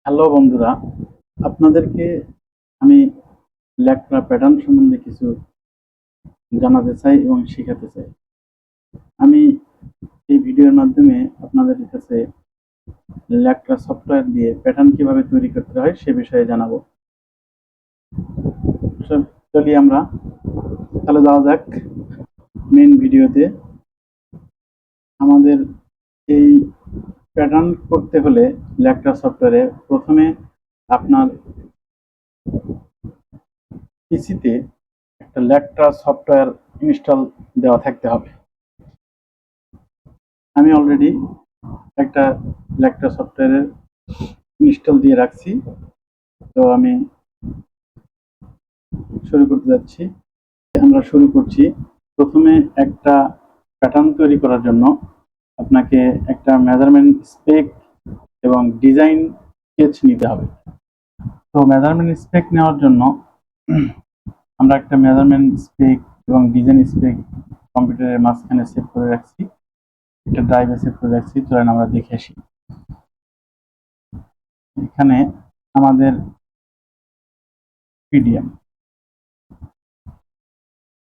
Hello বন্ধুরা, আপনাদেরকে আমি ল্যাকড়া প্যাটার্ন সম্বন্ধে কিছু জানাতে চাই এবং শেখাতে চাই। আমি এই ভিডিওর মাধ্যমে আপনাদের কাছে ল্যাকড়া সফটওয়্যার দিয়ে প্যাটার্ন কিভাবে তৈরি করতে হয় সে বিষয়ে জানাবো। চলি আমরা তাহলে যাওয়া যাক মেইন ভিডিওতে। আমাদের এই প্যাটার্ন করতে হলে ল্যাকড়া সফটওয়্যারে প্রথমে আপনার পিসিতে একটা ল্যাকড়া সফটওয়্যার ইনস্টল দেওয়া থাকতে হবে। আমি অলরেডি একটা ল্যাকড়া সফটওয়্যারের ইনস্টল দিয়ে রাখছি। তো আমি শুরু করতে যাচ্ছি। আমরা শুরু করছি। প্রথমে একটা প্যাটার্ন তৈরি করার জন্য আপনাকে একটা মেজারমেন্ট স্পেক এবং ডিজাইন স্কেচ নিতে হবে। তো মেজারমেন্ট স্পেক নেওয়ার জন্য আমরা একটা মেজারমেন্ট স্পেক এবং ডিজাইন স্পেক কম্পিউটারের মাঝখানে সেভ করে রাখছি, একটা ড্রাইভে সেভ করে রাখছি। চলেন আমরা দেখে আসি। এখানে আমাদের পিডিএম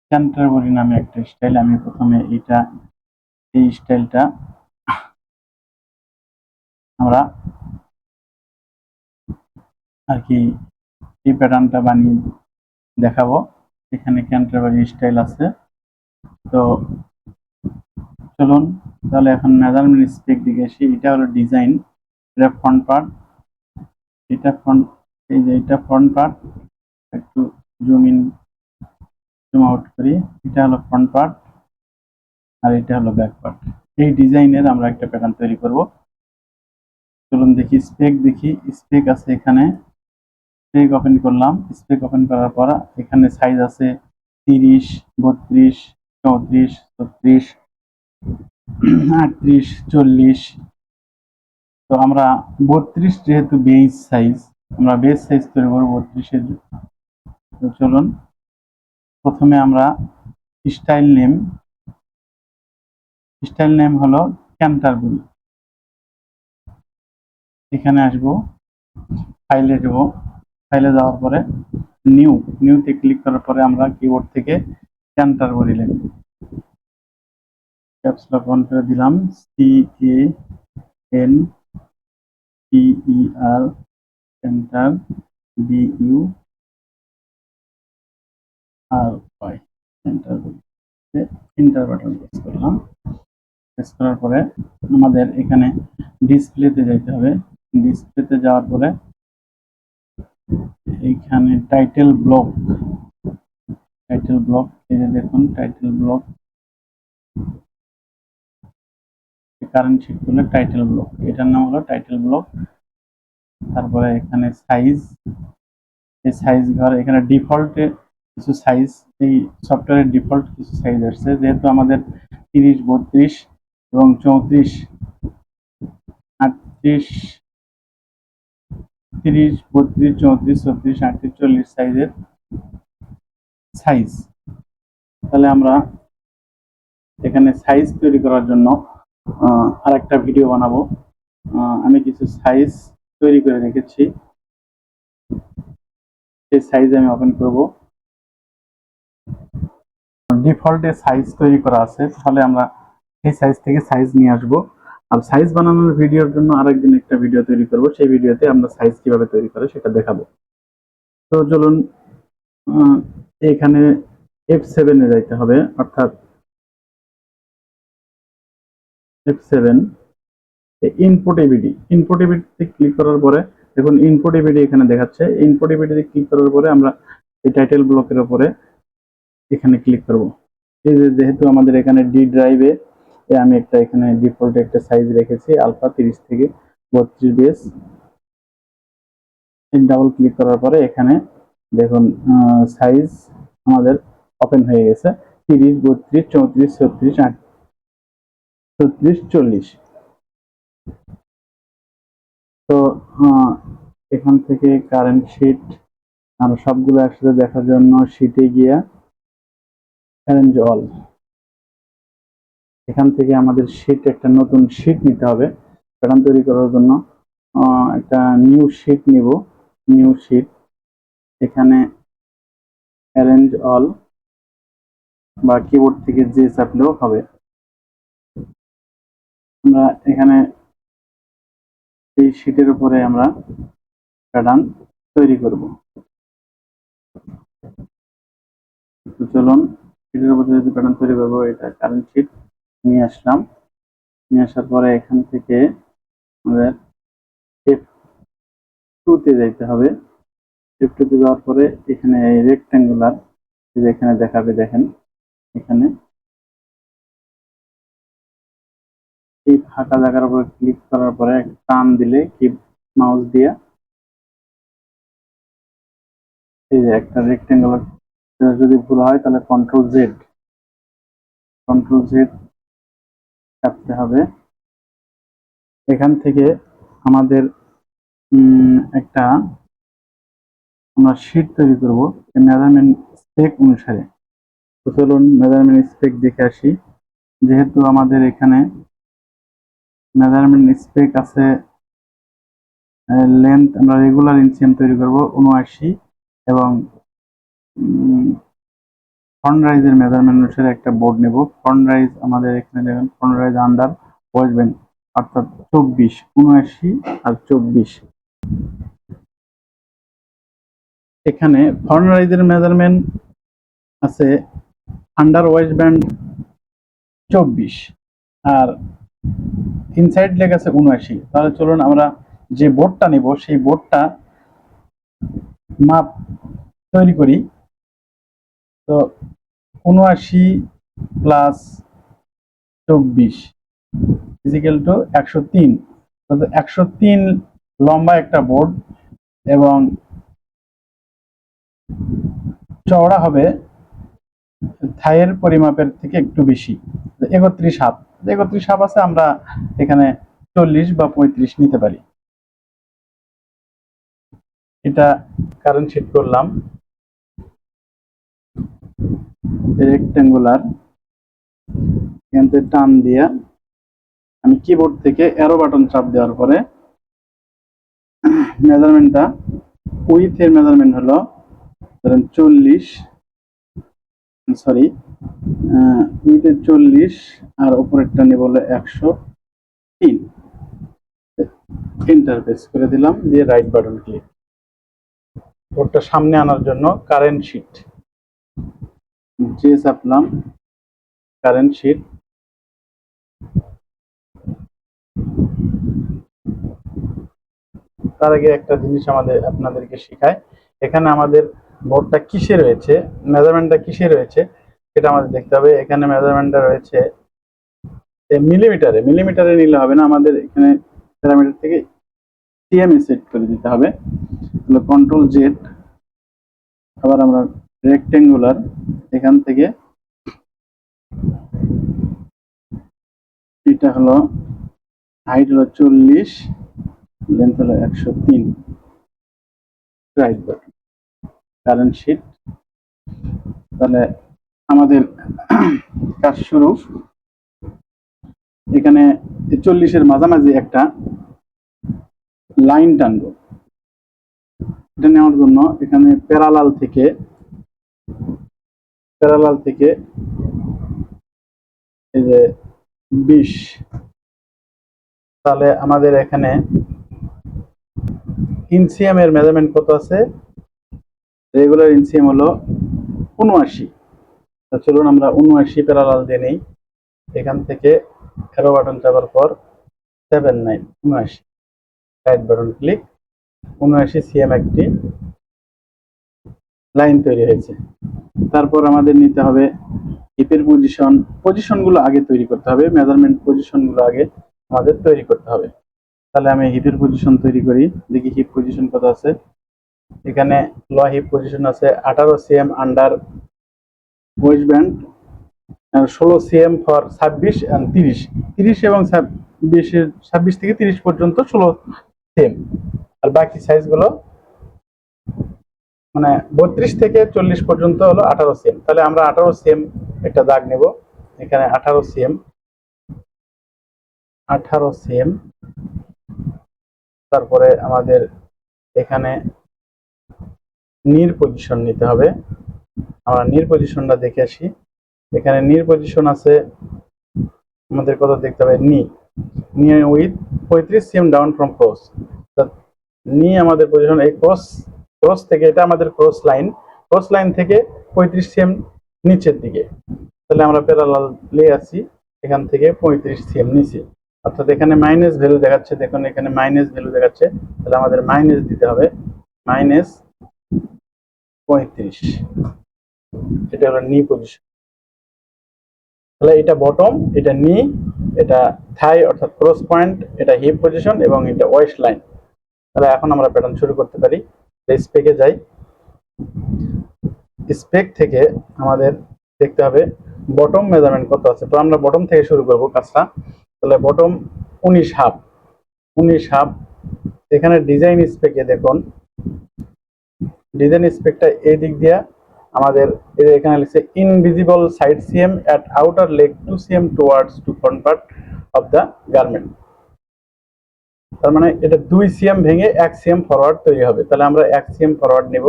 ক্যান্টারবরি নামে একটা স্টাইল, আমি প্রথমে এই স্টাইলটা আমরা আর কি এই প্যাটার্নটা বানিয়ে দেখাবো। এখানে ক্যান্টারবরি স্টাইল আছে। তো চলুন তাহলে এখন মেজারমেন্ট স্পেক দিকে আসি। এটা হলো ডিজাইন, এটা ফ্রন্ট পার্ট, এটা ফ্রন্ট, এই যে এটা ফ্রন্ট পার্ট, একটু জুম ইন জুম আউট করি। এটা হলো ফ্রন্ট পার্ট আর এটা হলো ব্যাক পার্ট। এই ডিজাইনের আমরা একটা প্যাটার্ন তৈরি করব। চলুন দেখি স্পেক দেখি। স্পেক আছে এখানে, স্পেক ওপেন করলাম। স্পেক ওপেন করার পর এখানে সাইজ আছে 30, 32, 34, 36, 38, 40। তো আমরা 32 যেহেতু বেস সাইজ, আমরা বেস সাইজ তৈরি করবো 32-এর। তো চলুন প্রথমে আমরা স্টাইল নেম হলো ক্যান্টারবরি। এখানে আসবো, ফাইলে যাব। ফাইলে যাওয়ার পরে নিউতে ক্লিক করার পরে আমরা কিবোর্ড থেকে ক্যান্টারবরি লিখব। ক্যাপস লক অন করে দিলাম। CANTER, canter, BURY, Canterbury. Enter button press করলাম। প্রেস করার পরে আমাদের এখানে ডিসপ্লেতে যাইতে হবে। ডিসপ্লেতে যাওয়ার পরে এইখানে টাইটেল ব্লক, এই যে দেখুন টাইটেল ব্লক, কারেন্ট শিট করলে টাইটেল ব্লক, এটার নাম হলো টাইটেল ব্লক। তারপরে এখানে সাইজ, এই সাইজ ঘর, এখানে ডিফল্টে কিছু সাইজ, এই সফটওয়্যারের ডিফল্ট কিছু সাইজ আসছে। যেহেতু আমাদের 30, 32 এবং 34, 38, 30, 32, 34, 36, 38, 40 সাইজের সাইজ, তাহলে আমরা এখানে সাইজ তৈরি করার জন্য আর একটা ভিডিও বানাবো। আমি কিছু সাইজ তৈরি করে রেখেছি, সেই সাইজ আমি ওপেন করব। ডিফল্টে সাইজ তৈরি করা আছে, তাহলে আমরা এই সাইজ থেকে সাইজ নিয়ে আসবো। আর সাইজ বানানোর ভিডিওর জন্য আরেকদিন একটা ভিডিও তৈরি করব, সেই ভিডিওতে আমরা সাইজ কিভাবে তৈরি করে সেটা দেখাবো। তো চলুন এখানে F7 এ যাইতে হবে, অর্থাৎ F7 ইনপুট এবিডিতে ক্লিক করার পরে দেখুন ইনপুট এবিডি এখানে দেখাচ্ছে। ইনপুট এবিডিতে ক্লিক করার পরে আমরা এই টাইটেল ব্লকের উপরে এখানে ক্লিক করব। এই যে যেহেতু আমাদের এখানে ডি ড্রাইভে আমি এখানে ডিফল্ট একটা সাইজ রেখেছি আলফা 30 থেকে 32 বেস। ডাবল ক্লিক করার পরে এখানে দেখুন সাইজ আমাদের ওপেন হয়ে গেছে 30, 32, 34, 36, 38, 40। তো এখান থেকে কারেন্ট শিট আর সবগুলো একসাথে দেখার জন্য শিটে গিয়ে অ্যারেঞ্জ অল, এখান থেকে আমাদের শিট একটা নতুন শিট নিতে হবে প্যাটার্ন তৈরি করার জন্য। একটা নিউ শিট নিব। নিউ শিট, এখানে অ্যারেঞ্জ অল বা কিবোর্ড থেকে যে চাপলেও হবে। আমরা এখানে এই শিটের উপরে আমরা প্যাটার্ন তৈরি করব। তো চলুন শিটের উপরে যদি প্যাটার্ন তৈরি করবো, এটা কারেন্ট শিট নিয়ে আসলাম। নিয়ে আসার পরে এখান থেকে আমাদের F2 তে যাইতে হবে। F2 তে যাওয়ার পরে এখানে রেক্ট্যাঙ্গুলার, এখানে দেখাবে, দেখেন এখানে এই ফাঁকা জায়গার উপর ক্লিক করার পরে টান দিলে কি মাউস দিয়ে এই যে একটা রেক্ট্যাঙ্গুলার, যদি ভুল হয় তাহলে কন্ট্রোল জেড চাপতে হবে। এখান থেকে আমাদের একটা আমরা শিট তৈরি করব মেজারমেন্ট স্পেক অনুসারে। তো চলুন মেজারমেন্ট স্পেক দেখে আসি। যেহেতু আমাদের এখানে মেজারমেন্ট স্পেক আছে, লেন্থ আমরা রেগুলার ইঞ্চিএম তৈরি করব 79 এবং ফ্রন্ট রাইজের মেজারমেন্ট অনুসারে একটা বোর্ড নেব। ফ্রন্ট রাইজ আমাদের এখানে দেখেন, front rise under waist band অর্থাৎ 24, 79 আর 24। এখানে ফ্রন্ট রাইজের মেজারমেন্ট আছে আন্ডার ওয়েস্ট ব্যান্ড 24 আর ইনসাইড লেগ আছে 79। তাহলে চলুন আমরা যে বোর্ডটা নেব সেই বোর্ডটা মাপ তৈরি করি। তো 79 প্লাস 24 ইজিক্যাল টু 103। 103 লম্বা একটা বোর্ড এবং চওড়া হবে থাইয়ের পরিমাপের থেকে একটু বেশি, 31 হাত। 31 হাত আছে, আমরা এখানে 40 বা 35 নিতে পারি। এটা কারেন্ট শিট করলাম রেক্ট্যাঙ্গুলার, এখান থেকে টান দিয়া আমি কিবোর্ড থেকে অ্যারো বাটন চাপ দেওয়ার পরে মেজারমেন্টটা উইথের মেজারমেন্ট হলো ধরেন 40, সরি উইথের 40 আর উপরেরটা নিব হলো 103। এন্টার প্রেস করে দিলাম, দিয়ে রাইট বাটন ক্লিক। বোর্ডটা সামনে আনার জন্য কারেন্ট শিট যে চাপলাম, কারেন্ট শিট। তার আগে একটা জিনিস আপনাদেরকে শেখায়, এখানে আমাদের বোর্ডটা কিসে রয়েছে, মেজারমেন্টটা কিসে রয়েছে সেটা আমাদের দেখতে হবে। এখানে মেজারমেন্টটা রয়েছে মিলিমিটারে নিলে হবে না, আমাদের এখানে প্যারামিটার থেকে সিএম সেট করে দিতে হবে। তাহলে কন্ট্রোল জেড, আবার আমরা রেক্ট্যাঙ্গুলার, এখান থেকে এটা হলো হাইট হলো 40, লেন্থ হলো 103, রাইট বাটন কারেন্ট শিট। তাহলে আমাদের কাজ শুরু। এখানে 40-এর মাঝামাঝি একটা লাইন টানবো। এটা নেওয়ার জন্য এখানে প্যারালাল থেকে এই যে 20, তাহলে আমাদের এখানে ইনসিএম এর মেজারমেন্ট কত আছে, রেগুলার ইনসিএম হলো 79। তো চলুন আমরা 79 প্যারালাল দিয়ে নেই। এখান থেকে অ্যারো বাটন চাপার পর 79, 79 রাইট বাটন ক্লিক, 79 সিএম একটি লাইন তৈরি হয়েছে। তারপর আমাদের নিতে হবে হিপের পজিশনগুলো আগে তৈরি করতে হবে, মেজারমেন্ট পজিশনগুলো আগে আমাদের তৈরি করতে হবে। তাহলে আমি হিপের পজিশন তৈরি করি, দেখি হিপ পজিশন কত আছে। এখানে ল হিপ পজিশন আছে 18 CM under waist band, 16 CM for 26 and 30 এবং 26 থেকে 30 পর্যন্ত 16 সিএম, আর বাকি সাইজগুলো মানে 32 থেকে 40 পর্যন্ত হলো 18 সিএম। তাহলে আমরা 18 সিএম একটা দাগ নেব। এখানে 18 সিএম তারপরে আমাদের এখানে নির পজিশন নিতে হবে। আমরা নির পজিশনটা দেখে আসি। এখানে নির পজিশন আছে আমাদের কত দেখতে হবে, নি with 35 CM down from cross. নি আমাদের পজিশন এই ক্রস থেকে, এটা আমাদের ক্রস লাইন থেকে 35 সিএম নিচের দিকে। তাহলে আমরা প্যারালালে আছি, এখান থেকে 35 সিএম নিচে, অর্থাৎ এখানে মাইনাস ভ্যালু দেখাচ্ছে। দেখুন এখানে মাইনাস ভ্যালু দেখাচ্ছে, তাহলে আমাদের মাইনাস দিতে হবে, -35। এটা হলো নি পজিশন। তাহলে এটা বটম, এটা নি, এটা থাই অর্থাৎ ক্রস পয়েন্ট, এটা হিপ পজিশন এবং এটা ওয়েস্ট লাইন। তাহলে এখন আমরা প্যাটার্ন শুরু করতে পারি। স্পেকে যাই। স্পেক থেকে আমাদের দেখতে হবে বটম মেজারমেন্ট কত আছে। তো আমরা বটম থেকে শুরু করব কাজটা। তাহলে বটম 19 হাফ। এখানে ডিজাইন স্পেকে দেখুন, ডিজাইন স্পেকটা এই দিক দিয়ে আমাদের এখানে লিখছে invisible side CM at outer leg 2 CM towards to front part of the garment. তার মানে এটা 2 সিএম ভেঙে 1 সিএম ফরওয়ার্ড তৈরি হবে। তাহলে আমরা 1 সিএম ফরওয়ার্ড নেব,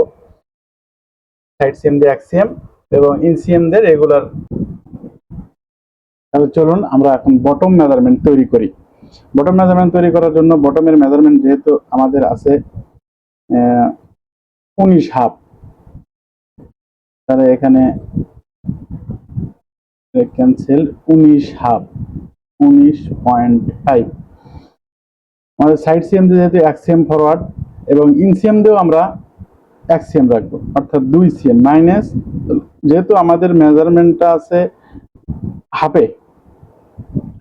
সাইড সিএম দিয়ে 1 সিএম এবং ইন সিএম দিয়ে রেগুলার। তাহলে চলুন আমরা এখন বটম মেজারমেন্ট তৈরি করি। বটম মেজারমেন্ট তৈরি করার জন্য বটমের মেজারমেন্ট যেহেতু আমাদের আছে 19 হাফ, তাহলে এখানে ক্যান্সেল 19 হাফ, 19.5। আমাদের সাইড সিএম দিয়ে যেহেতু 1 সিএম ফরওয়ার্ড এবং ইন সিএম দিয়েও আমরা 1 সিএম রাখবো, অর্থাৎ 2 সিএম মাইনাস, যেহেতু আমাদের মেজারমেন্টটা আছে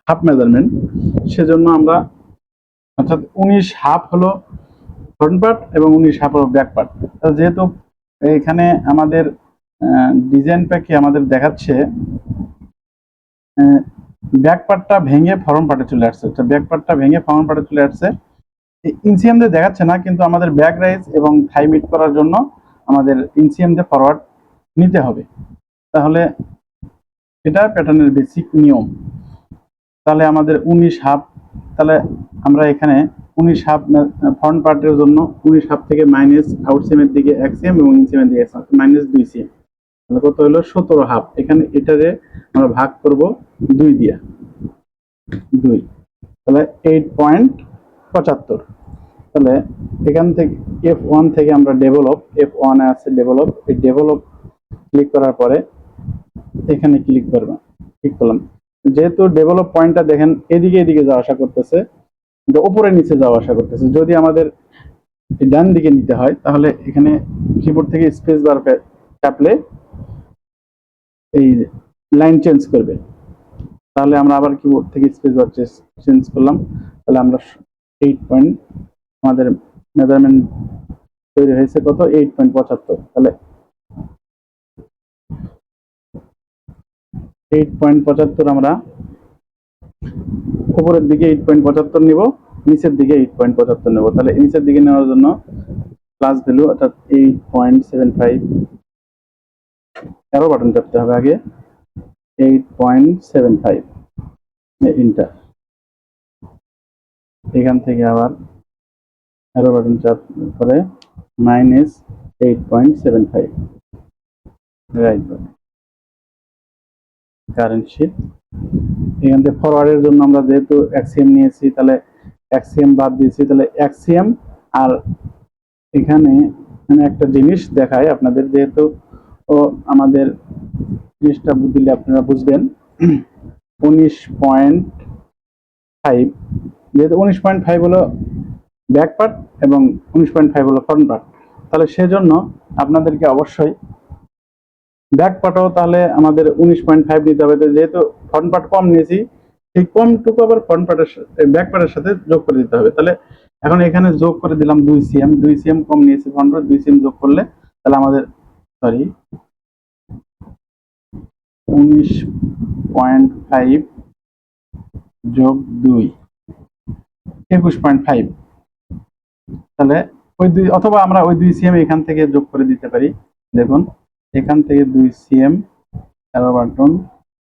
হাফ মেজারমেন্ট, সেজন্য আমরা অর্থাৎ 19 হাফ হলো ফ্রন্ট পার্ট এবং 19 হাফ হলো ব্যাক পার্ট। যেহেতু এখানে আমাদের ডিজাইন প্যাকে আমাদের দেখাচ্ছে ব্যাক পার্টটা ভেঙে ফরম পার্টে চলে আসছে, ব্যাক পার্টটা ভেঙে ফরম পার্টে চলে আসছে। ইনসিএম দিয়ে দেখাচ্ছে না, কিন্তু আমাদের ব্যাক রাইজ এবং থাই মিট করার জন্য আমাদের ইনসিএম দিয়ে ফরওয়ার্ড নিতে হবে। তাহলে এটা প্যাটার্নের বেসিক নিয়ম। তাহলে আমাদের 19 হাফ, তাহলে আমরা এখানে 19 হাফ ফ্রন্ট পার্টের জন্য 19 হাফ থেকে মাইনাস আউট সিএমের দিকে 1 সিএম এবং ইন সিএমের দিকে -2 সিএম, তাহলে কত হলো 17 হাফ। এখানে এটারে আমরা ভাগ করব 2 দিয়া, 2, তাহলে 8.75। তাহলে এখান থেকে F1 থেকে আমরা ডেভেলপ, F1 এ আছে ডেভেলপ, এই ডেভেলপ ক্লিক করার পরে এখানে ক্লিক করলাম। যেহেতু ডেভেলপ পয়েন্টটা দেখেন এদিকে যাওয়া আসা করতেছে, উপরে নিচে যাওয়া আসা করতেছে। যদি আমাদের ডান দিকে নিতে হয় তাহলে এখানে কিবোর্ড থেকে স্পেস বার চাপলে এই লাইন চেঞ্জ করবে। তাহলে আমরা আবার কিবোর্ড থেকে স্পেস বার চেঞ্জ করলাম। তাহলে আমরা 8 আমাদের মেজারমেন্ট তৈরি হয়েছে কত, 8.75। তাহলে 8.75 আমরা উপরের দিকে 8.75 নিব, নিচের দিকে 8.75 নেব। তাহলে নিচের দিকে নেওয়ার জন্য প্লাস ভ্যালু অর্থাৎ 8.75, অ্যারো বাটন চাপতে হবে আগে, 8.75 ইন্টার। এখান থেকে আবার অ্যারো বাটন চাপ করে -8.75 রাইট বাটন, কারেন্ট শিট। এখান থেকে ফরওয়ার্ডের জন্য আমরা যেহেতু 1 সিএম নিয়েছি, তাহলে 1 সিএম বাদ দিয়েছি, তাহলে 1 সিএম। আর এখানে আমি একটা জিনিস দেখাই আপনাদের, যেহেতু আমাদের জিনিসটা দিলে আপনারা বুঝবেন। 19.5, যেহেতু 19.5 হলো ব্যাক পার্ট এবং 19.5 হলো ফ্রন্ট পার্ট, তাহলে সেজন্য আপনাদেরকে অবশ্যই ব্যাক পার্টও তাহলে আমাদের 19.5 নিতে হবে। যেহেতু ফ্রন্ট পার্ট কম নিয়েছি, সেই কমটুকু আবার ফ্রন্ট পার্টের ব্যাক পার্টের সাথে যোগ করে দিতে হবে। তাহলে এখন এখানে যোগ করে দিলাম 2 সিএম, 2 সিএম কম নিয়েছি ফ্রন্ট পার্ট, 2 সিএম যোগ করলে তাহলে আমাদের 19.5 যোগ 2 21.5। তাহলে ওই 2, অথবা আমরা ওই 2 সিএম এখান থেকে যোগ করে দিতে পারি। দেখুন এখান থেকে 2 সিএম, অ্যারো বাটন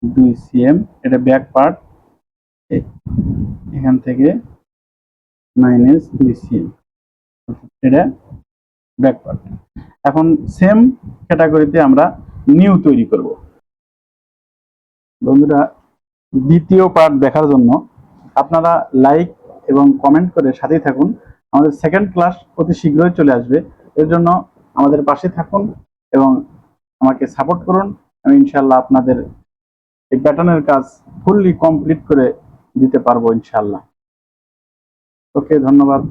2 সিএম, এটা ব্যাক পার্ট, এখান থেকে মাইনাস বিসিএম, এটা ব্যাক পার্ট। এখন সেম ক্যাটাগরিতে আমরা নিউ তৈরি করব। বন্ধুরা, দ্বিতীয় পার্ট দেখার জন্য আপনারা লাইক এবং কমেন্ট করে সাথেই থাকুন। আমাদের সেকেন্ড ক্লাস অতি শীঘ্রই চলে আসবে। এর জন্য আমাদের পাশে থাকুন এবং আমাকে সাপোর্ট করুন। আমি ইনশাল্লাহ আপনাদের এই প্যাটার্নের কাজ ফুললি কমপ্লিট করে দিতে পারবো ইনশাল্লাহ। ওকে, ধন্যবাদ।